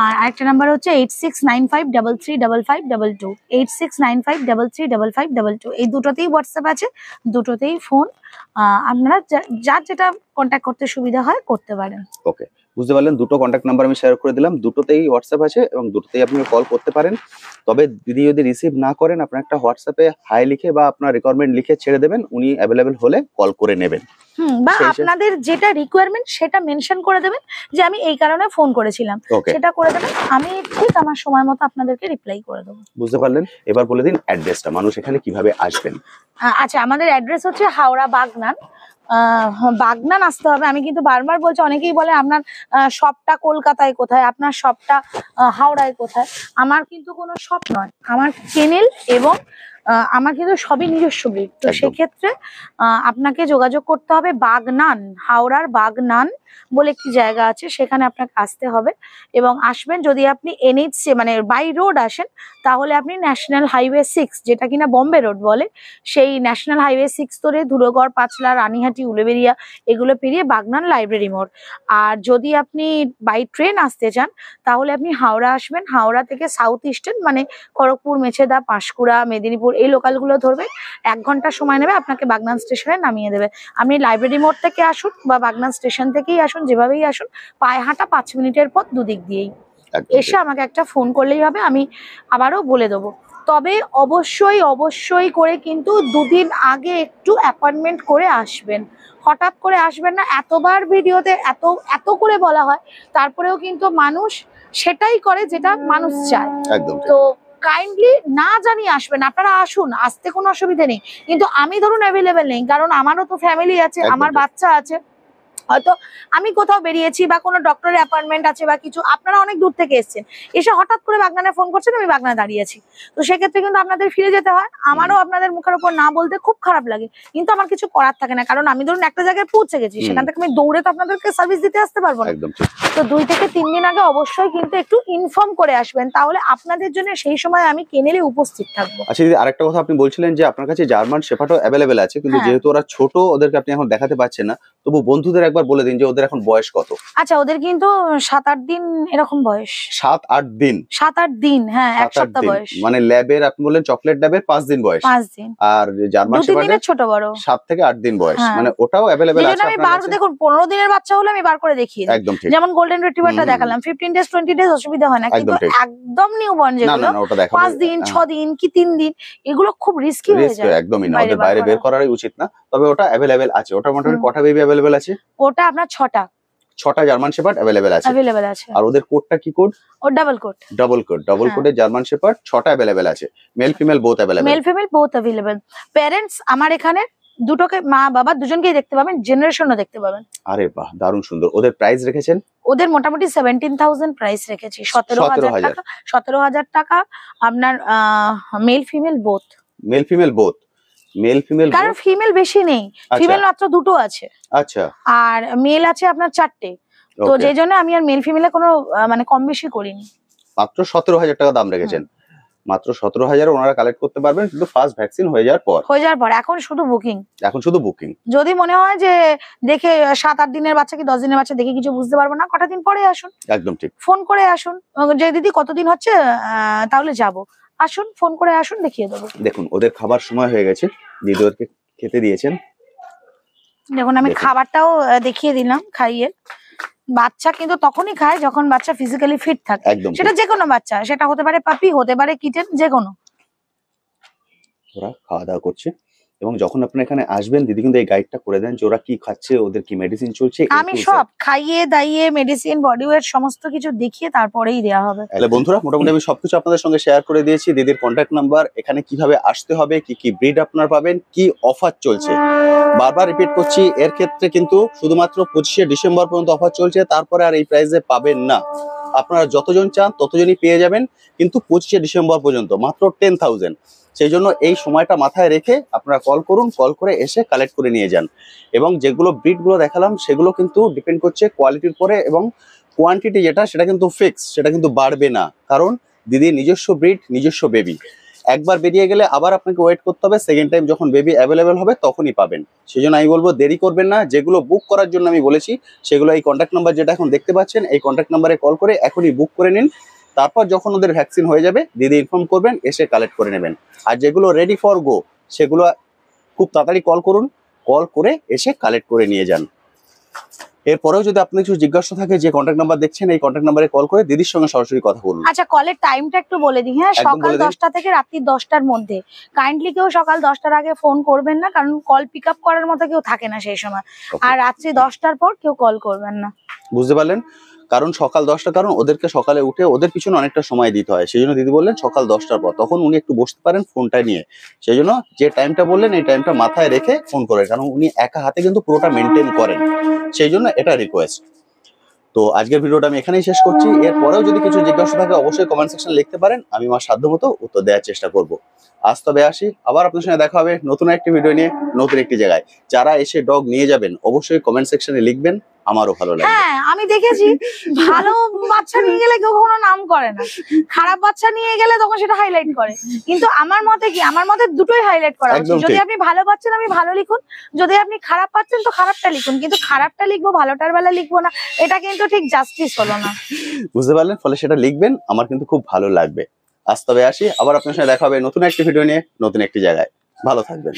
আর আরেকটা নাম্বার হচ্ছে 8695335522, 8695335522। এই দুটোতেই হোয়াটসঅ্যাপ আছে, দুটোতেই ফোন। আপনারা যার যেটা কন্ট্যাক্ট করতে সুবিধা হয় করতে পারেন। ওকে, বুঝতে পারলেন? দুটো কন্ট্যাক্ট নাম্বার আমি শেয়ার করে দিলাম, দুটোতেই হোয়াটসঅ্যাপ আছে এবং দুটোতেই আপনি কল করতে পারেন। তবে দিদি যদি রিসিভ না করেন, আপনার একটা হোয়াটসঅ্যাপে হাই লিখে বা আপনার রিকোয়ারমেন্ট লিখে ছেড়ে দেবেন, উনি অ্যাভেলেবেল হলে কল করে নেবেন। বা আপনাদের যেটা রিকোয়ারমেন্ট সেটা মেনশন করে দেবেন যে আমি এই কারণে ফোন করেছিলাম, সেটা করে দেবেন, আমি ঠিক আমার সময় মতো আপনাদেরকে রিপ্লাই করে দেবো। বুঝতে পারলেন? এবার বলে দিন অ্যাড্রেসটা, মানুষ এখানে কিভাবে আসবেন। আচ্ছা, আমাদের অ্যাড্রেস হচ্ছে হাওড়া বাগনান। বাগনান আসতে হবে। আমি কিন্তু বারবার বলছি, অনেকেই বলে আপনার শপটা কলকাতায় কোথায়, আপনার শপটা হাওড়ায় কোথায়। আমার কিন্তু কোনো শপ নয়, আমার চ্যানেল এবং আমার কিন্তু সবই নিজস্ব ব্রিড। তো সেক্ষেত্রে আপনাকে যোগাযোগ করতে হবে বাগনান, হাওড়ার বাগনান বলে একটি জায়গা আছে, সেখানে আপনাকে আসতে হবে। এবং আসবেন যদি আপনি NH মানে বাই রোড আসেন, তাহলে আপনি ন্যাশনাল হাইওয়ে 6, যেটা কিনা বম্বে রোড বলে, সেই ন্যাশনাল হাইওয়ে 6 ধরে ধুলোগড়, পাঁচলা, রানীহাটি, উলুবেড়িয়া এগুলো পেরিয়ে বাগনান লাইব্রেরি মোড়। আর যদি আপনি বাই ট্রেন আসতে চান তাহলে আপনি হাওড়া আসবেন, হাওড়া থেকে সাউথ ইস্টার্ন মানে খড়গপুর, মেছেদা, পাঁশকুড়া, মেদিনীপুর এই লোকালগুলো ধরবে। 1 ঘন্টা সময় নেবে, আপনাকে বাগনান স্টেশনে নামিয়ে দেবে। আপনি লাইব্রেরি মোড় থেকে আসুন বা বাগনান স্টেশন থেকেই আসুন, যেভাবেই আসুন, পায়ে হাঁটা 5 মিনিটের পথ, দুদিক দিয়েই এসে আমাকে একটা ফোন করলেই হবে, আমি আবারও বলে দেবো। তবে অবশ্যই অবশ্যই করে কিন্তু 2 দিন আগে একটু অ্যাপয়েন্টমেন্ট করে আসবেন, হঠাৎ করে আসবেন না। এতবার ভিডিওতে এত করে বলা হয়, তারপরেও কিন্তু মানুষ সেটাই করে যেটা মানুষ চায়। তো কাইন্ডলি না জানিয়ে আসবেন, আপনারা আসুন, আসতে কোনো অসুবিধা নেই। কিন্তু আমি ধরুন অ্যাভেলেবেল নেই, কারণ আমারও তো ফ্যামিলি আছে, আমার বাচ্চা আছে, হয়তো আমি কোথাও বেরিয়েছি বা কোনো ডক্টরের অ্যাপয়েন্টমেন্ট আছে বা কিছু। আপনারা অনেক দূর থেকে এসেছেন, এসে হঠাৎ করে বাগনানে ফোন করছেন, আমি বাগনানে দাঁড়িয়ে আছি, তো সেক্ষেত্রে কিন্তু আপনাদের ফিরে যেতে হয়। আমারও আপনাদের মুখের উপর না বলতে খুব খারাপ লাগে, কিন্তু আমার কিছু করার থাকে না, কারণ আমি ধরুন একটা জায়গায় পৌঁছে গেছি, সেখান থেকে আমি দৌড়ে তো আপনাদেরকে সার্ভিস দিতে আসতে পারবো না। তো 2 থেকে 3 দিন আগে অবশ্যই কিন্তু একটু ইনফর্ম করে আসবেন, তাহলে আপনাদের জন্য সেই সময় আমি কেনেলে উপস্থিত থাকবো। আচ্ছা দিদি, আরেকটা কথা আপনি বলছিলেন যে আপনার কাছে জার্মান শেফার্ডও অ্যাভেলেবেল আছে, কিন্তু যেহেতু ওরা ছোট, ওদেরকে আপনি এখন দেখাতে পাচ্ছেন না, তবু বন্ধুদের একবার বলে দিন যে ওদের এখন বয়স কত। আচ্ছা, ওদের কিন্তু 7-8 দিন এরকম বয়স। 7-8 দিন? 7-8 দিন, হ্যাঁ, 1 সপ্তাহ বয়স। মানে ল্যাবের আপনি বললেন চকলেট ল্যাবের 5 দিন বয়স, 5 দিন। আর জার্মান শেফার্ডের ছোট বড় 7 থেকে 8 দিন বয়স, মানে ওটাও অ্যাভেলেবেল আছে আপনার কাছে। দেখুন 15 দিনের বাচ্চা হলে আমি বার করে দেখিয়ে দিই, একদম ঠিক। যেমন গোল্ডেন রিট্রিভারটা দেখালাম, 15 ডেজ 20 ডেজ অসুবিধা হয় না, কিন্তু একদম নিউবর্ন যেগুলো 5 দিন 6 দিন কি 3 দিন, এগুলো খুব রিস্কি হয়ে যায়, একদমই না, ওদের বাইরে বের করারই উচিত না। তবে ওটা অ্যাভেলেবেল আছে। ওটা মোটামুটি কটা বেবি অ্যাভেলেবেল আছে? ওটা আপনার 6টা। 6টা জার্মান শেপার্ড অ্যাভেলেবেল আছে। অ্যাভেলেবেল আছে। আর ওদের কোডটা কি code? O double coat. Double হ্যাঁ। কোডের জার্মান শেপার্ড 6টা অ্যাভেলেবেল আছে, mail female both available. Mail female both available. Parents আমার এখানে দুটোকে, মা বাবা দুজনকেই দেখতে পাবেন, জেনারেশনও দেখতে পাবেন। আরে বাহ, দারুণ সুন্দর। ওদের প্রাইস রেখেছেন? ওদের মোটামুটি 17,000 প্রাইস রেখেছি। 17,000 টাকা। 17,000 টাকা আপনার mail female both. Mail female both. Male female কারণ ফিমেল বেশি নেই, ফিমেল মাত্র দুটো আছে। আচ্ছা। আর মেল আছে আপনার 4টে। তো যে জন্য আমি আর মেল ফিমেলে কোনো মানে কম বেশি করিনি। মাত্র 17,000 টাকা দাম রেখেছেন। মাত্র 17,000 ওনারা কালেক্ট করতে পারবেন, কিন্তু ফার্স্ট ভ্যাকসিন হয়ে যাওয়ার পর। এখন শুধু বুকিং। এখন শুধু বুকিং। যদি মনে হয় যে দেখে 7-8 দিনের বাচ্চা কি 10 দিনের বাচ্চা দেখে কিছু বুঝতে পারবো না, কটা দিন পরে আসুন। একদম ঠিক। ফোন করে আসুন যে দিদি কতদিন হচ্ছে, তাহলে যাব। আসুন, ফোন করে আসুন, দেখিয়ে দেবো। দেখুন ওদের খাবার সময় হয়ে গেছে, দিদি ওদেরকে খেতে দিয়েছেন। দেখুন আমি খাবারটাও দেখিয়ে দিলাম খাইয়ে। বাচ্চা কিন্তু তখনই খায় যখন বাচ্চা ফিজিক্যালি ফিট থাকে। একদম। সেটা যে কোনো বাচ্চা, সেটা হতে পারে পাপি, হতে পারে কিটেন, যে কোনো। ওরা খাওয়া দাওয়া করছে, এবং যখন আপনি এখানে আসবেন দিদি কিন্তু এই গাইডটা করে দেন যে ওরা কি খাচ্ছে, ওদের কি মেডিসিন চলছে। আমি সব খাইয়ে দাইয়ে মেডিসিন বডি ওয়েট সমস্ত কিছু দেখিয়ে তারপরেই দেওয়া হবে। তাহলে বন্ধুরা মোটামুটি আমি সবকিছু আপনাদের সঙ্গে শেয়ার করে দিয়েছি। দিদির কন্ট্যাক্ট নাম্বার, এখানে কিভাবে আসতে হবে, কি কি ব্রিড আপনারা পাবেন, কি অফার চলছে। বারবার রিপিট করছি, এর ক্ষেত্রে কিন্তু শুধুমাত্র 25শে ডিসেম্বর পর্যন্ত অফার চলছে, তারপরে আর এই প্রাইসে পাবেন না। আপনারা যতজন চান ততজনই পেয়ে যাবেন, কিন্তু 25শে ডিসেম্বর পর্যন্ত মাত্র 10,000। সেই জন্য এই সময়টা মাথায় রেখে আপনারা কল করুন, কল করে এসে কালেক্ট করে নিয়ে যান। এবং যেগুলো ব্রিডগুলো দেখালাম সেগুলো কিন্তু ডিপেন্ড করছে কোয়ালিটির পরে, এবং কোয়ান্টিটি যেটা সেটা কিন্তু ফিক্স, সেটা কিন্তু বাড়বে না। কারণ দিদির নিজস্ব ব্রিড, নিজস্ব বেবি। একবার বেরিয়ে গেলে আবার আপনাকে ওয়েট করতে হবে, সেকেন্ড টাইম যখন বেবি অ্যাভেলেবেল হবে তখনই পাবেন। সেই জন্য আমি বলবো দেরি করবেন না। যেগুলো বুক করার জন্য আমি বলেছি সেগুলো এই কন্ট্যাক্ট নাম্বার যেটা এখন দেখতে পাচ্ছেন, এই কন্ট্যাক্ট নাম্বারে কল করে এখনই বুক করে নিন। তারপর যখন ওদের ভ্যাকসিন হয়ে যাবে দিদি ইনফর্ম করবেন, এসে কালেক্ট করে নেবেন। আর যেগুলো রেডি ফর গো সেগুলো খুব তাড়াতাড়ি কল করুন, কল করে এসে কালেক্ট করে নিয়ে যান। এরপরেও যদি আপনার কিছু জিজ্ঞাসা থাকে, যে কন্ট্যাক্ট নাম্বার দেখছেন এই কন্ট্যাক্ট নাম্বারে কল করে দিদির সঙ্গে সরাসরি কথা বলুন। আচ্ছা, কলের টাইমটা একটু বলে দিই। হ্যাঁ, একদম সকাল বলে দিন। 10টা থেকে রাত্রি 10টার মধ্যে। কাইন্ডলি কেউ সকাল 10টার আগে ফোন করবেন না, কারণ কল পিক আপ করার মতো কেউ থাকে না সেই সময়। আর রাত্রি 10টার পর কেউ কল করবেন না। বুঝতে পারলেন? কারণ সকাল 10টা, কারণ ওদেরকে সকালে উঠে ওদের পিছনে অনেকটা সময় দিতে হয়। সেই জন্য দিদি বললেন সকাল 10টার পর, তখন উনি একটু বসতে পারেন ফোনটা নিয়ে। সেই জন্য যে টাইমটা বললেন এই টাইমটা মাথায় রেখে ফোন করেন, কারণ উনি একা হাতে কিন্তু পুরোটা মেনটেন করেন। সেই জন্য এটা রিকোয়েস্ট। তো আজকের ভিডিওটা আমি এখানেই শেষ করছি। এরপরেও যদি কিছু জিজ্ঞাসা থাকে অবশ্যই কমেন্ট সেকশনে লিখতে পারেন, আমি আমার সাধ্যমতো উত্তর দেওয়ার চেষ্টা করব। আজ তবে আসি, আবার আপনার সঙ্গে দেখা হবে নতুন একটি ভিডিও নিয়ে, নতুন একটি জায়গায়। যারা এসে ডগ নিয়ে যাবেন অবশ্যই কমেন্ট সেকশনে লিখবেন, আমারও ভালো লাগবে। হ্যাঁ, আমি দেখেছি ভালো বাচ্চা নিয়ে গেলে কেউ কোনো নাম করে না, খারাপ বাচ্চা নিয়ে গেলে তখন সেটা হাইলাইট করে। কিন্তু আমার মতে কি, আমার মতে দুটোই হাইলাইট করা উচিত। যদি আপনি ভালো পাচ্ছেন আমি ভালো লিখুন, যদি আপনি খারাপ পাচ্ছেন তো খারাপটা লিখুন, কিন্তু খারাপটা লিখবো ভালোটার বেলা লিখবো না, এটা কিন্তু ঠিক জাস্টিস হলো না। বুঝতে পারলেন? ফলে সেটা লিখবেন, আমার কিন্তু খুব ভালো লাগবে। আজ তবে আসি, আবার আপনার সঙ্গে দেখা হবে নতুন একটি ভিডিও নিয়ে, নতুন একটি জায়গায়। ভালো থাকবেন।